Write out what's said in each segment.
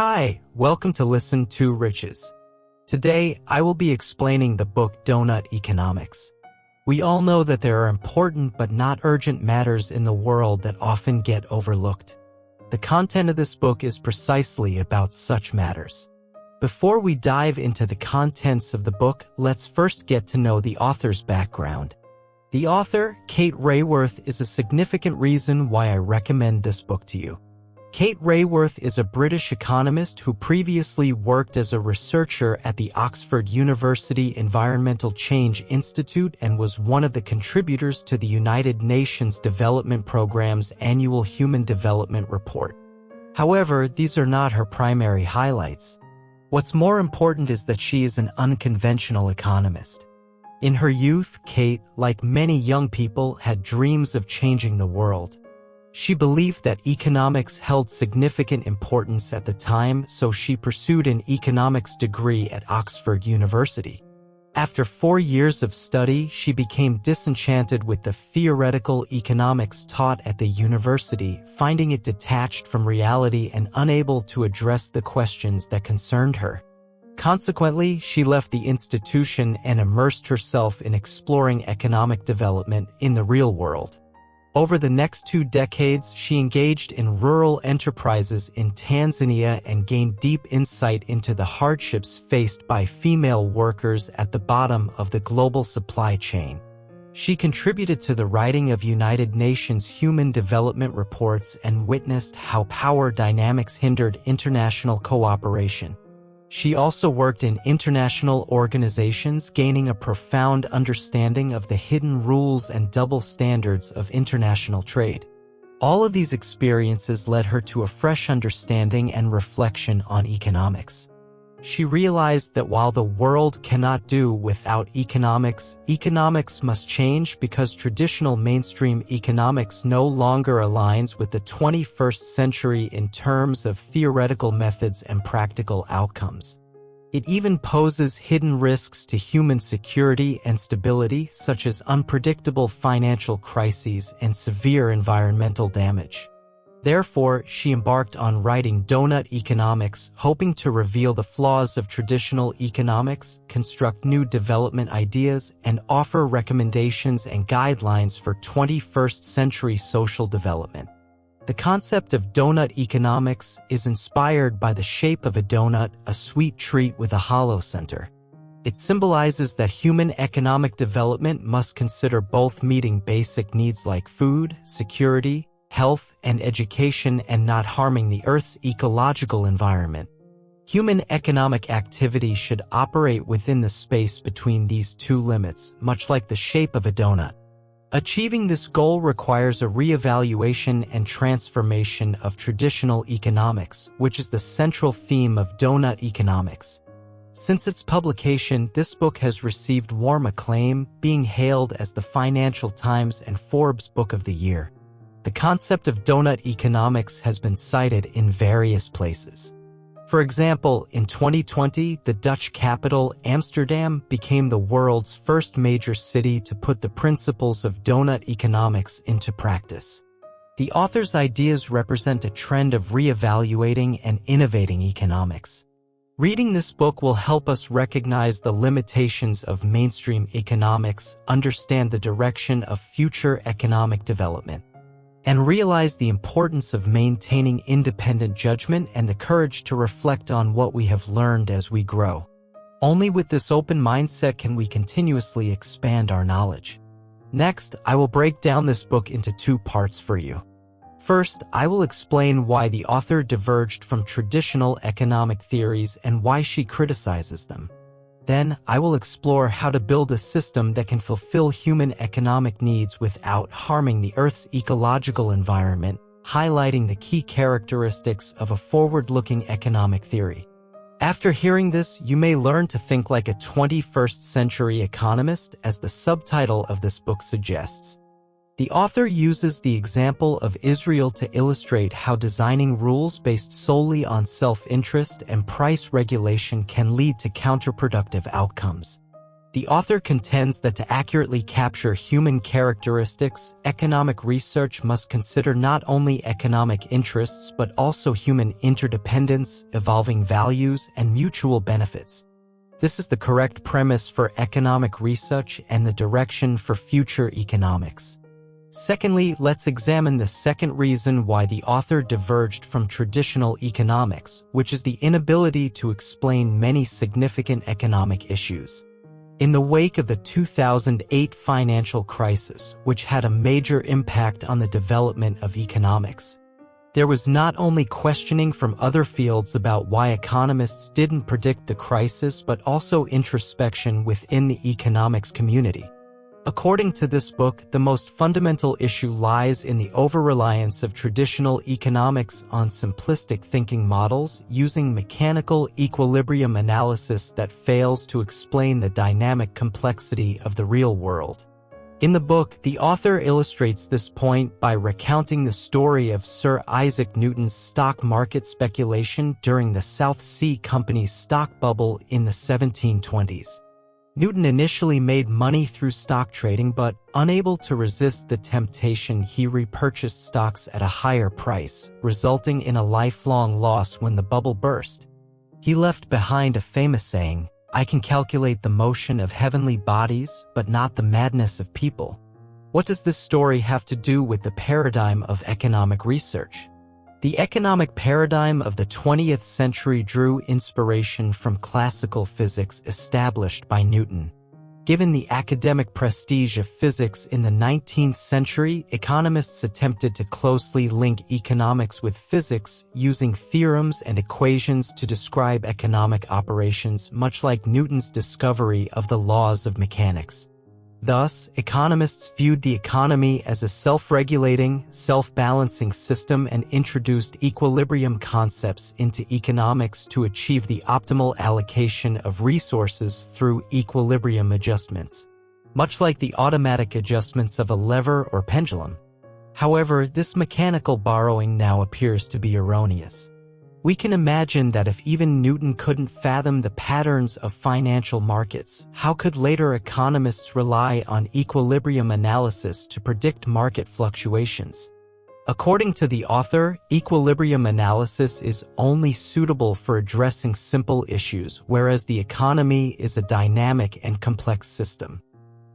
Hi, welcome to Listen2Riches. Today, I will be explaining the book Doughnut Economics. We all know that there are important but not urgent matters in the world that often get overlooked. The content of this book is precisely about such matters. Before we dive into the contents of the book, let's first get to know the author's background. The author, Kate Raworth, is a significant reason why I recommend this book to you. Kate Raworth is a British economist who previously worked as a researcher at the Oxford University Environmental Change Institute and was one of the contributors to the United Nations Development Programme's annual Human Development Report. However, these are not her primary highlights. What's more important is that she is an unconventional economist. In her youth, Kate, like many young people, had dreams of changing the world. She believed that economics held significant importance at the time, so she pursued an economics degree at Oxford University. After 4 years of study, she became disenchanted with the theoretical economics taught at the university, finding it detached from reality and unable to address the questions that concerned her. Consequently, she left the institution and immersed herself in exploring economic development in the real world. Over the next 2 decades, she engaged in rural enterprises in Tanzania and gained deep insight into the hardships faced by female workers at the bottom of the global supply chain. She contributed to the writing of United Nations Human Development Reports and witnessed how power dynamics hindered international cooperation. She also worked in international organizations, gaining a profound understanding of the hidden rules and double standards of international trade. All of these experiences led her to a fresh understanding and reflection on economics. She realized that while the world cannot do without economics, economics must change because traditional mainstream economics no longer aligns with the 21st century in terms of theoretical methods and practical outcomes. It even poses hidden risks to human security and stability, such as unpredictable financial crises and severe environmental damage. Therefore, she embarked on writing Doughnut Economics, hoping to reveal the flaws of traditional economics, construct new development ideas, and offer recommendations and guidelines for 21st century social development. The concept of Doughnut Economics is inspired by the shape of a donut, a sweet treat with a hollow center. It symbolizes that human economic development must consider both meeting basic needs like food, security, health, and education and not harming the Earth's ecological environment. Human economic activity should operate within the space between these two limits, much like the shape of a donut. Achieving this goal requires a reevaluation and transformation of traditional economics, which is the central theme of Doughnut Economics. Since its publication, this book has received warm acclaim, being hailed as the Financial Times and Forbes Book of the Year. The concept of Doughnut Economics has been cited in various places. For example, in 2020, the Dutch capital, Amsterdam, became the world's first major city to put the principles of Doughnut Economics into practice. The author's ideas represent a trend of reevaluating and innovating economics. Reading this book will help us recognize the limitations of mainstream economics, understand the direction of future economic development, and realize the importance of maintaining independent judgment and the courage to reflect on what we have learned as we grow. Only with this open mindset can we continuously expand our knowledge. Next, I will break down this book into 2 parts for you. First, I will explain why the author diverged from traditional economic theories and why she criticizes them. Then, I will explore how to build a system that can fulfill human economic needs without harming the Earth's ecological environment, highlighting the key characteristics of a forward-looking economic theory. After hearing this, you may learn to think like a 21st century economist, as the subtitle of this book suggests. The author uses the example of Israel to illustrate how designing rules based solely on self-interest and price regulation can lead to counterproductive outcomes. The author contends that to accurately capture human characteristics, economic research must consider not only economic interests but also human interdependence, evolving values, and mutual benefits. This is the correct premise for economic research and the direction for future economics. Secondly, let's examine the second reason why the author diverged from traditional economics, which is the inability to explain many significant economic issues. In the wake of the 2008 financial crisis, which had a major impact on the development of economics, there was not only questioning from other fields about why economists didn't predict the crisis but also introspection within the economics community. According to this book, the most fundamental issue lies in the over-reliance of traditional economics on simplistic thinking models using mechanical equilibrium analysis that fails to explain the dynamic complexity of the real world. In the book, the author illustrates this point by recounting the story of Sir Isaac Newton's stock market speculation during the South Sea Company's stock bubble in the 1720s. Newton initially made money through stock trading, but unable to resist the temptation, he repurchased stocks at a higher price, resulting in a lifelong loss when the bubble burst. He left behind a famous saying, "I can calculate the motion of heavenly bodies, but not the madness of people." What does this story have to do with the paradigm of economic research? The economic paradigm of the 20th century drew inspiration from classical physics established by Newton. Given the academic prestige of physics in the 19th century, economists attempted to closely link economics with physics using theorems and equations to describe economic operations, much like Newton's discovery of the laws of mechanics. Thus, economists viewed the economy as a self-regulating, self-balancing system and introduced equilibrium concepts into economics to achieve the optimal allocation of resources through equilibrium adjustments, much like the automatic adjustments of a lever or pendulum. However, this mechanical borrowing now appears to be erroneous. We can imagine that if even Newton couldn't fathom the patterns of financial markets, how could later economists rely on equilibrium analysis to predict market fluctuations? According to the author, equilibrium analysis is only suitable for addressing simple issues, whereas the economy is a dynamic and complex system.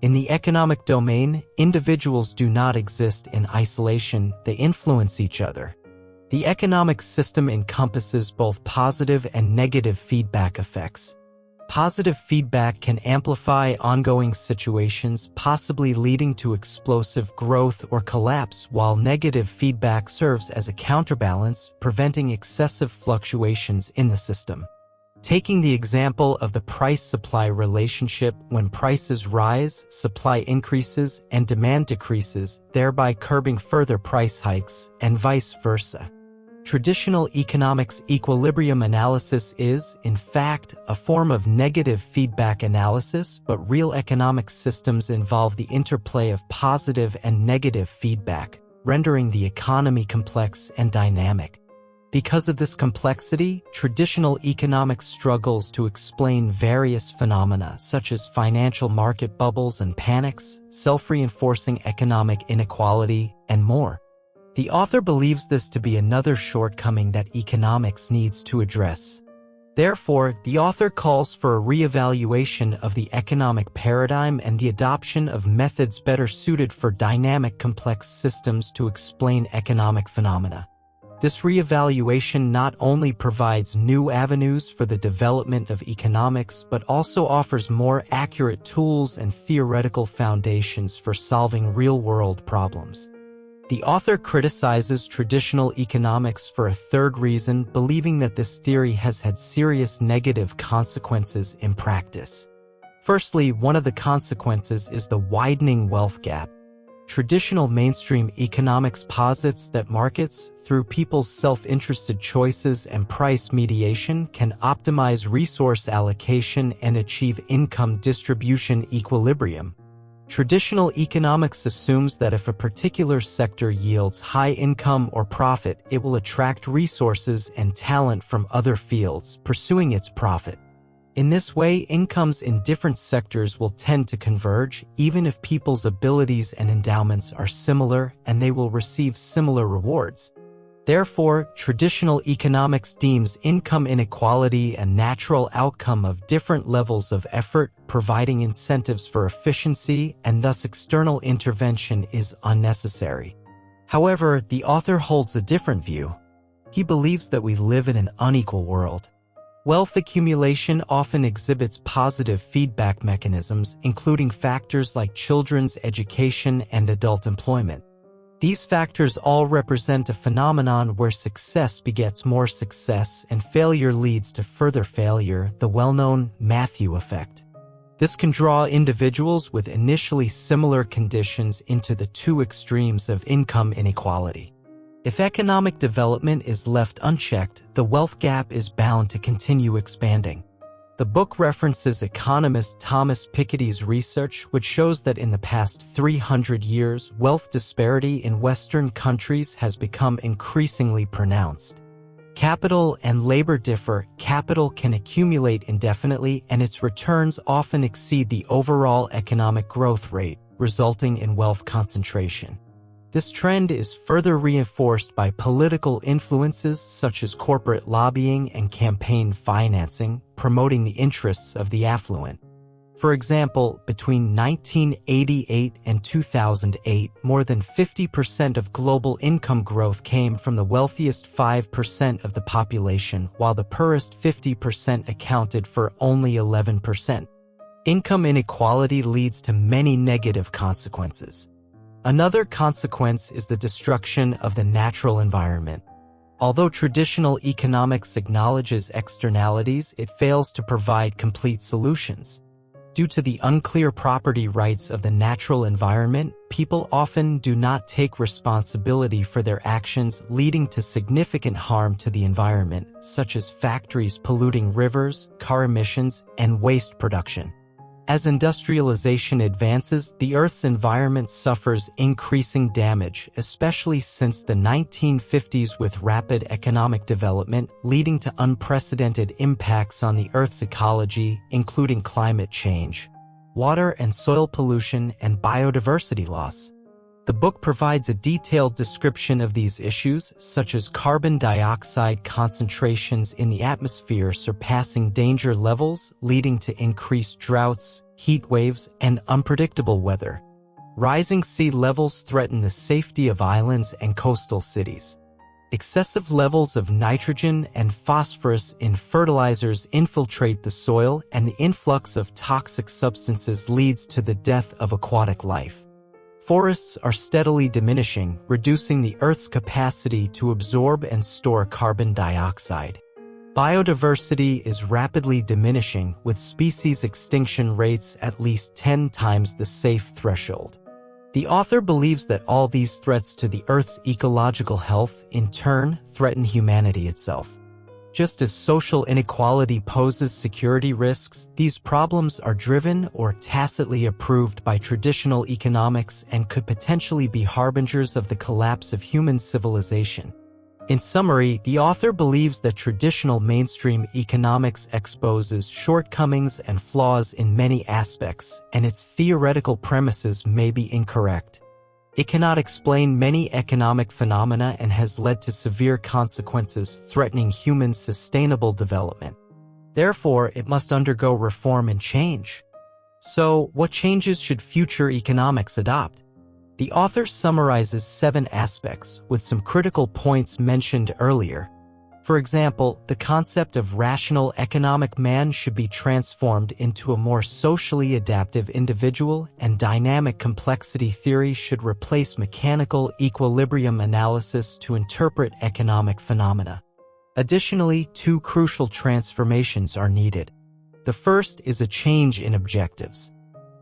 In the economic domain, individuals do not exist in isolation, they influence each other. The economic system encompasses both positive and negative feedback effects. Positive feedback can amplify ongoing situations, possibly leading to explosive growth or collapse, while negative feedback serves as a counterbalance, preventing excessive fluctuations in the system. Taking the example of the price-supply relationship, when prices rise, supply increases, and demand decreases, thereby curbing further price hikes, and vice versa. Traditional economics equilibrium analysis is, in fact, a form of negative feedback analysis, but real economic systems involve the interplay of positive and negative feedback, rendering the economy complex and dynamic. Because of this complexity, traditional economics struggles to explain various phenomena such as financial market bubbles and panics, self-reinforcing economic inequality, and more. The author believes this to be another shortcoming that economics needs to address. Therefore, the author calls for a reevaluation of the economic paradigm and the adoption of methods better suited for dynamic, complex systems to explain economic phenomena. This reevaluation not only provides new avenues for the development of economics, but also offers more accurate tools and theoretical foundations for solving real-world problems. The author criticizes traditional economics for a third reason, believing that this theory has had serious negative consequences in practice. Firstly, one of the consequences is the widening wealth gap. Traditional mainstream economics posits that markets, through people's self-interested choices and price mediation, can optimize resource allocation and achieve income distribution equilibrium. Traditional economics assumes that if a particular sector yields high income or profit, it will attract resources and talent from other fields, pursuing its profit. In this way, incomes in different sectors will tend to converge, even if people's abilities and endowments are similar and they will receive similar rewards. Therefore, traditional economics deems income inequality a natural outcome of different levels of effort, providing incentives for efficiency, and thus external intervention is unnecessary. However, the author holds a different view. He believes that we live in an unequal world. Wealth accumulation often exhibits positive feedback mechanisms, including factors like children's education and adult employment. These factors all represent a phenomenon where success begets more success and failure leads to further failure, the well-known Matthew effect. This can draw individuals with initially similar conditions into the two extremes of income inequality. If economic development is left unchecked, the wealth gap is bound to continue expanding. The book references economist Thomas Piketty's research, which shows that in the past 300 years, wealth disparity in Western countries has become increasingly pronounced. Capital and labor differ. Capital can accumulate indefinitely, and its returns often exceed the overall economic growth rate, resulting in wealth concentration. This trend is further reinforced by political influences such as corporate lobbying and campaign financing, promoting the interests of the affluent. For example, between 1988 and 2008, more than 50% of global income growth came from the wealthiest 5% of the population, while the poorest 50% accounted for only 11%. Income inequality leads to many negative consequences. Another consequence is the destruction of the natural environment. Although traditional economics acknowledges externalities, it fails to provide complete solutions. Due to the unclear property rights of the natural environment, people often do not take responsibility for their actions, leading to significant harm to the environment, such as factories polluting rivers, car emissions, and waste production. As industrialization advances, the Earth's environment suffers increasing damage, especially since the 1950s, with rapid economic development leading to unprecedented impacts on the Earth's ecology, including climate change, water and soil pollution, and biodiversity loss. The book provides a detailed description of these issues, such as carbon dioxide concentrations in the atmosphere surpassing danger levels, leading to increased droughts, heat waves, and unpredictable weather. Rising sea levels threaten the safety of islands and coastal cities. Excessive levels of nitrogen and phosphorus in fertilizers infiltrate the soil, and the influx of toxic substances leads to the death of aquatic life. Forests are steadily diminishing, reducing the Earth's capacity to absorb and store carbon dioxide. Biodiversity is rapidly diminishing, with species extinction rates at least 10 times the safe threshold. The author believes that all these threats to the Earth's ecological health, in turn, threaten humanity itself. Just as social inequality poses security risks, these problems are driven or tacitly approved by traditional economics and could potentially be harbingers of the collapse of human civilization. In summary, the author believes that traditional mainstream economics exposes shortcomings and flaws in many aspects, and its theoretical premises may be incorrect. It cannot explain many economic phenomena and has led to severe consequences threatening human sustainable development. Therefore, it must undergo reform and change. So, what changes should future economics adopt? The author summarizes 7 aspects, with some critical points mentioned earlier. For example, the concept of rational economic man should be transformed into a more socially adaptive individual, and dynamic complexity theory should replace mechanical equilibrium analysis to interpret economic phenomena. Additionally, 2 crucial transformations are needed. The first is a change in objectives.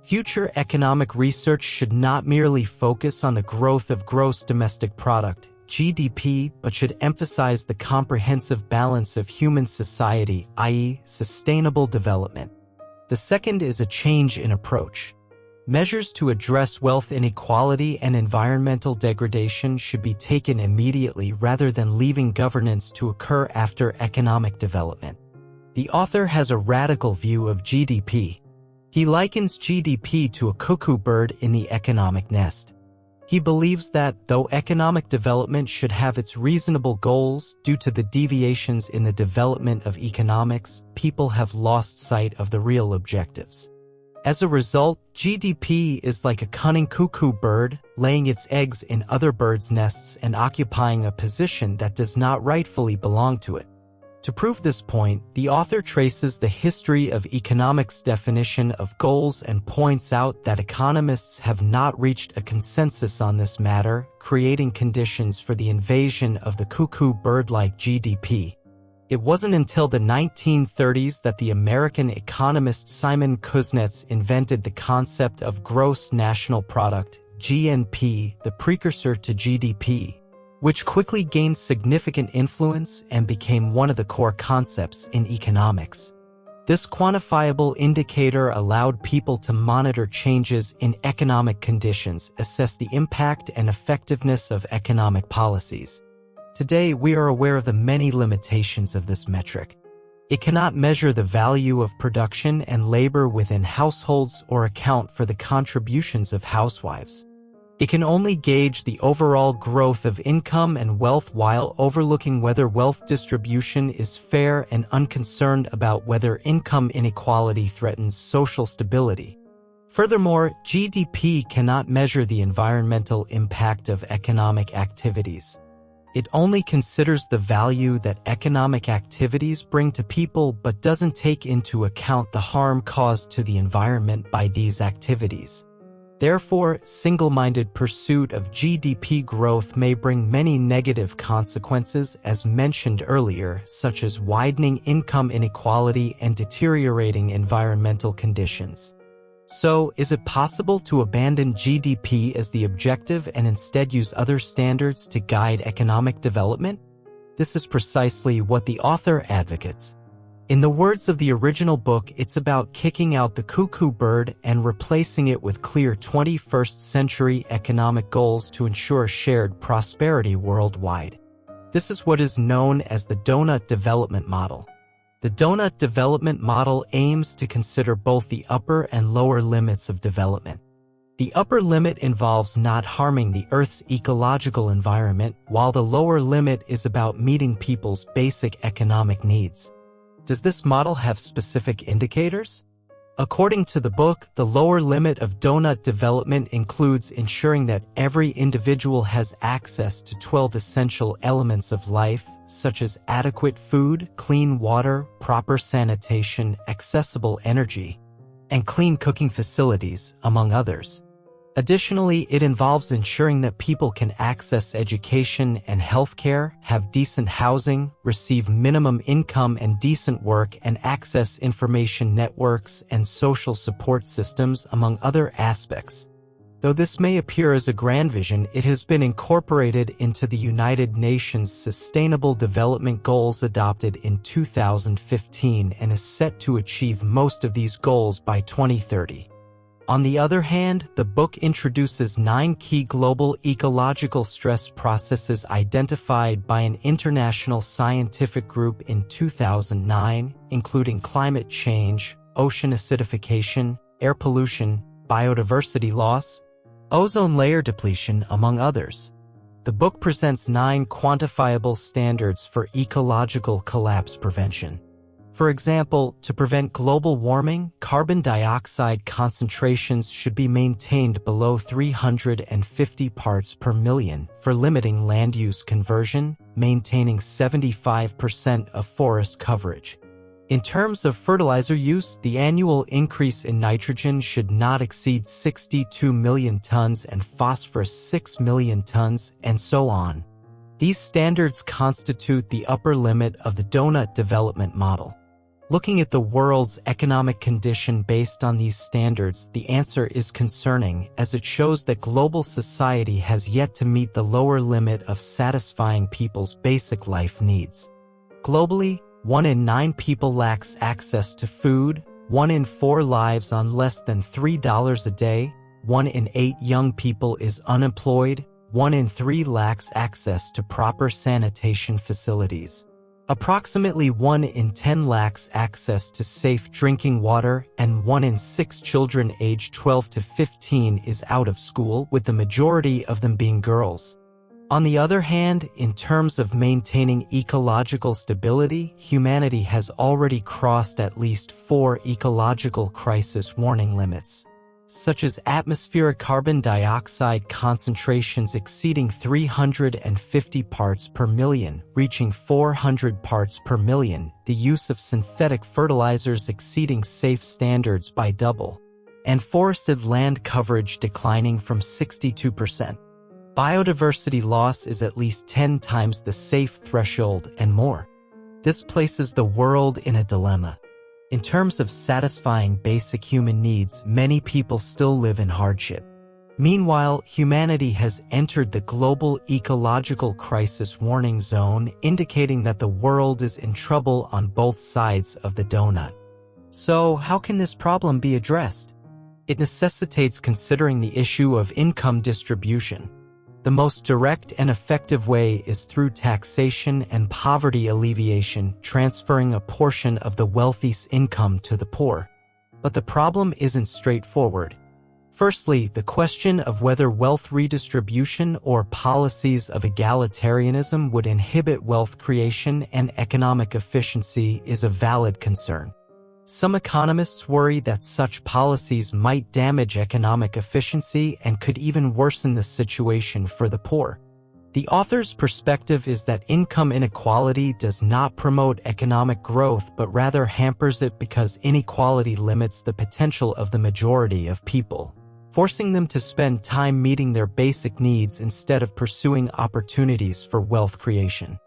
Future economic research should not merely focus on the growth of gross domestic product, GDP, but should emphasize the comprehensive balance of human society, i.e., sustainable development. The second is a change in approach. Measures to address wealth inequality and environmental degradation should be taken immediately rather than leaving governance to occur after economic development. The author has a radical view of GDP. He likens GDP to a cuckoo bird in the economic nest. He believes that, though economic development should have its reasonable goals, due to the deviations in the development of economics, people have lost sight of the real objectives. As a result, GDP is like a cunning cuckoo bird, laying its eggs in other birds' nests and occupying a position that does not rightfully belong to it. To prove this point, the author traces the history of economics' definition of goals and points out that economists have not reached a consensus on this matter, creating conditions for the invasion of the cuckoo bird-like GDP. It wasn't until the 1930s that the American economist Simon Kuznets invented the concept of gross national product, GNP, the precursor to GDP, which quickly gained significant influence and became one of the core concepts in economics. This quantifiable indicator allowed people to monitor changes in economic conditions, assess the impact and effectiveness of economic policies. Today, we are aware of the many limitations of this metric. It cannot measure the value of production and labor within households or account for the contributions of housewives. It can only gauge the overall growth of income and wealth while overlooking whether wealth distribution is fair and unconcerned about whether income inequality threatens social stability. Furthermore, GDP cannot measure the environmental impact of economic activities. It only considers the value that economic activities bring to people but doesn't take into account the harm caused to the environment by these activities. Therefore, single-minded pursuit of GDP growth may bring many negative consequences as mentioned earlier, such as widening income inequality and deteriorating environmental conditions. So, is it possible to abandon GDP as the objective and instead use other standards to guide economic development? This is precisely what the author advocates. In the words of the original book, it's about kicking out the cuckoo bird and replacing it with clear 21st century economic goals to ensure shared prosperity worldwide. This is what is known as the Doughnut development model. The Doughnut development model aims to consider both the upper and lower limits of development. The upper limit involves not harming the Earth's ecological environment, while the lower limit is about meeting people's basic economic needs. Does this model have specific indicators? According to the book, the lower limit of Doughnut development includes ensuring that every individual has access to 12 essential elements of life, such as adequate food, clean water, proper sanitation, accessible energy, and clean cooking facilities, among others. Additionally, it involves ensuring that people can access education and healthcare, have decent housing, receive minimum income and decent work, and access information networks and social support systems, among other aspects. Though this may appear as a grand vision, it has been incorporated into the United Nations Sustainable Development Goals adopted in 2015 and is set to achieve most of these goals by 2030. On the other hand, the book introduces 9 key global ecological stress processes identified by an international scientific group in 2009, including climate change, ocean acidification, air pollution, biodiversity loss, ozone layer depletion, among others. The book presents 9 quantifiable standards for ecological collapse prevention. For example, to prevent global warming, carbon dioxide concentrations should be maintained below 350 parts per million. For limiting land use conversion, maintaining 75% of forest coverage. In terms of fertilizer use, the annual increase in nitrogen should not exceed 62 million tons and phosphorus 6 million tons, and so on. These standards constitute the upper limit of the Doughnut development model. Looking at the world's economic condition based on these standards, the answer is concerning, as it shows that global society has yet to meet the lower limit of satisfying people's basic life needs. Globally, 1 in 9 people lacks access to food, 1 in 4 lives on less than $3 a day, 1 in 8 young people is unemployed, 1 in 3 lacks access to proper sanitation facilities. Approximately 1 in 10 lacks access to safe drinking water, and 1 in 6 children aged 12 to 15 is out of school, with the majority of them being girls. On the other hand, in terms of maintaining ecological stability, humanity has already crossed at least 4 ecological crisis warning limits, such as atmospheric carbon dioxide concentrations exceeding 350 parts per million, reaching 400 parts per million, the use of synthetic fertilizers exceeding safe standards by double, and forested land coverage declining from 62%. Biodiversity loss is at least 10 times the safe threshold and more. This places the world in a dilemma. In terms of satisfying basic human needs, many people still live in hardship. Meanwhile, humanity has entered the global ecological crisis warning zone, indicating that the world is in trouble on both sides of the donut. So, how can this problem be addressed? It necessitates considering the issue of income distribution. The most direct and effective way is through taxation and poverty alleviation, transferring a portion of the wealthy's income to the poor. But the problem isn't straightforward. Firstly, the question of whether wealth redistribution or policies of egalitarianism would inhibit wealth creation and economic efficiency is a valid concern. Some economists worry that such policies might damage economic efficiency and could even worsen the situation for the poor. The author's perspective is that income inequality does not promote economic growth but rather hampers it because inequality limits the potential of the majority of people, forcing them to spend time meeting their basic needs instead of pursuing opportunities for wealth creation.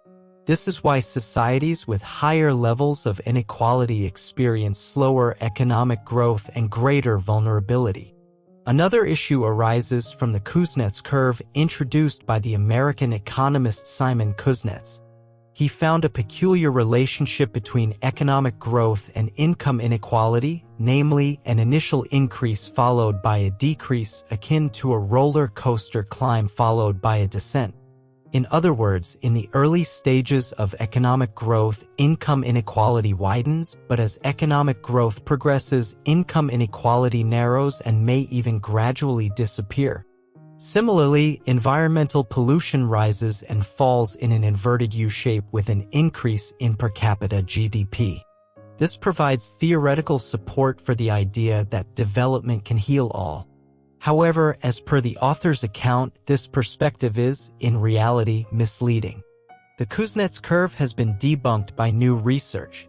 This is why societies with higher levels of inequality experience slower economic growth and greater vulnerability. Another issue arises from the Kuznets curve introduced by the American economist Simon Kuznets. He found a peculiar relationship between economic growth and income inequality, namely an initial increase followed by a decrease akin to a roller coaster climb followed by a descent. In other words, in the early stages of economic growth, income inequality widens, but as economic growth progresses, income inequality narrows and may even gradually disappear. Similarly, environmental pollution rises and falls in an inverted U-shape with an increase in per capita GDP. This provides theoretical support for the idea that development can heal all. However, as per the author's account, this perspective is, in reality, misleading. The Kuznets curve has been debunked by new research.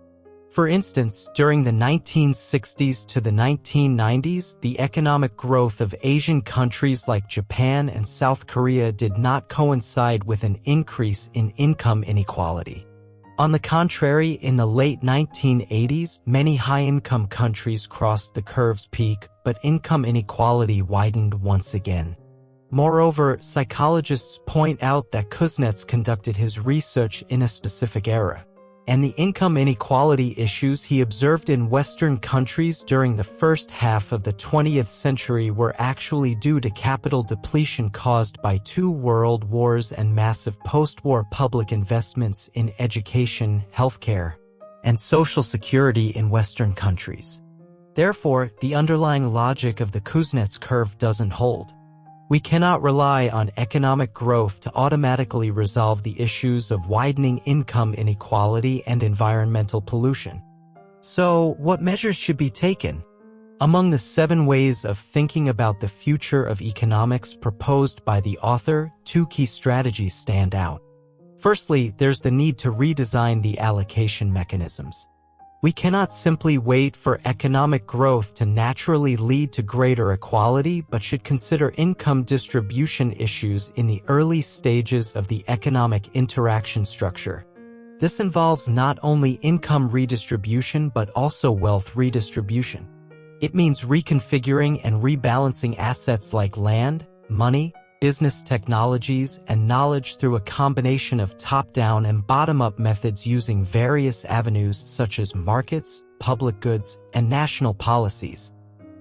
For instance, during the 1960s to the 1990s, the economic growth of Asian countries like Japan and South Korea did not coincide with an increase in income inequality. On the contrary, in the late 1980s, many high-income countries crossed the curve's peak, but income inequality widened once again. Moreover, psychologists point out that Kuznets conducted his research in a specific era, and the income inequality issues he observed in Western countries during the first half of the 20th century were actually due to capital depletion caused by 2 world wars and massive post-war public investments in education, healthcare, and social security in Western countries. Therefore, the underlying logic of the Kuznets curve doesn't hold. We cannot rely on economic growth to automatically resolve the issues of widening income inequality and environmental pollution. So, what measures should be taken? Among the 7 ways of thinking about the future of economics proposed by the author, 2 key strategies stand out. Firstly, there's the need to redesign the allocation mechanisms. We cannot simply wait for economic growth to naturally lead to greater equality, but should consider income distribution issues in the early stages of the economic interaction structure. This involves not only income redistribution but also wealth redistribution. It means reconfiguring and rebalancing assets like land, money, business technologies, and knowledge through a combination of top-down and bottom-up methods using various avenues such as markets, public goods, and national policies.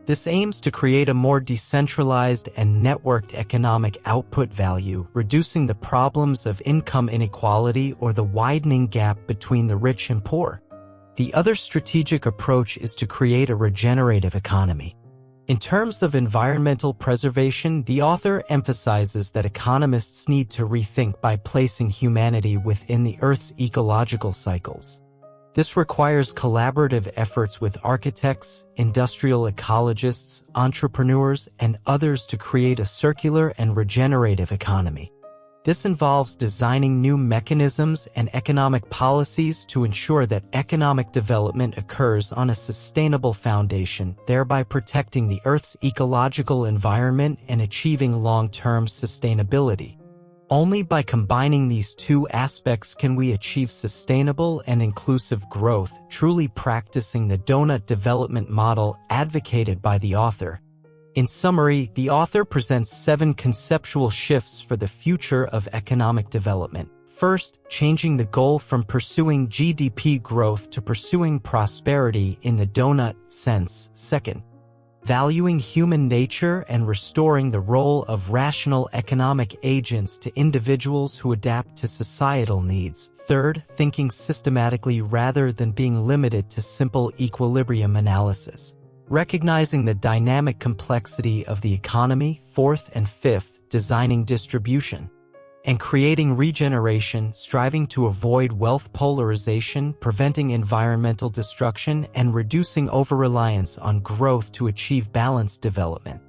This aims to create a more decentralized and networked economic output value, reducing the problems of income inequality or the widening gap between the rich and poor. The other strategic approach is to create a regenerative economy. In terms of environmental preservation, the author emphasizes that economists need to rethink by placing humanity within the Earth's ecological cycles. This requires collaborative efforts with architects, industrial ecologists, entrepreneurs, and others to create a circular and regenerative economy. This involves designing new mechanisms and economic policies to ensure that economic development occurs on a sustainable foundation, thereby protecting the Earth's ecological environment and achieving long-term sustainability. Only by combining these two aspects can we achieve sustainable and inclusive growth, truly practicing the Doughnut development model advocated by the author. In summary, the author presents 7 conceptual shifts for the future of economic development. First, changing the goal from pursuing GDP growth to pursuing prosperity in the Doughnut sense. Second, valuing human nature and restoring the role of rational economic agents to individuals who adapt to societal needs. Third, thinking systematically rather than being limited to simple equilibrium analysis, recognizing the dynamic complexity of the economy. Fourth and fifth, designing distribution and creating regeneration, striving to avoid wealth polarization, preventing environmental destruction, and reducing over-reliance on growth to achieve balanced development.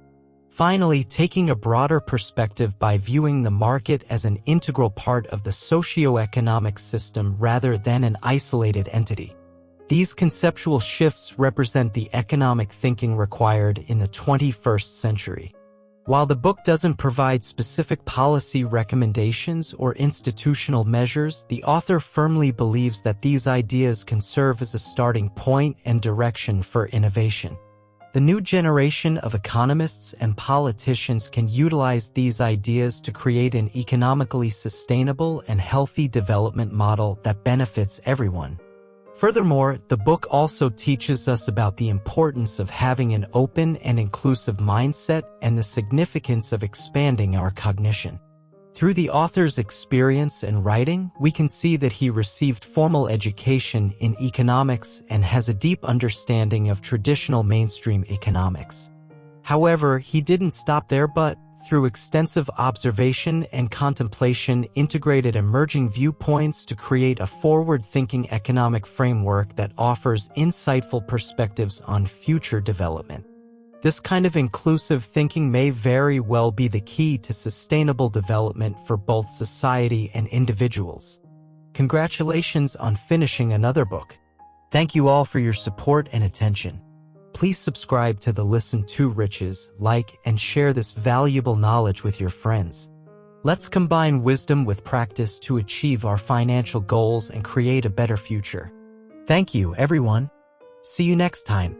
Finally, taking a broader perspective by viewing the market as an integral part of the socio-economic system rather than an isolated entity. These conceptual shifts represent the economic thinking required in the 21st century. While the book doesn't provide specific policy recommendations or institutional measures, the author firmly believes that these ideas can serve as a starting point and direction for innovation. The new generation of economists and politicians can utilize these ideas to create an economically sustainable and healthy development model that benefits everyone. Furthermore, the book also teaches us about the importance of having an open and inclusive mindset and the significance of expanding our cognition. Through the author's experience and writing, we can see that he received formal education in economics and has a deep understanding of traditional mainstream economics. However, he didn't stop there but, through extensive observation and contemplation, integrated emerging viewpoints to create a forward-thinking economic framework that offers insightful perspectives on future development. This kind of inclusive thinking may very well be the key to sustainable development for both society and individuals. Congratulations on finishing another book. Thank you all for your support and attention. Please subscribe to the Listen2Riches, like, and share this valuable knowledge with your friends. Let's combine wisdom with practice to achieve our financial goals and create a better future. Thank you, everyone. See you next time.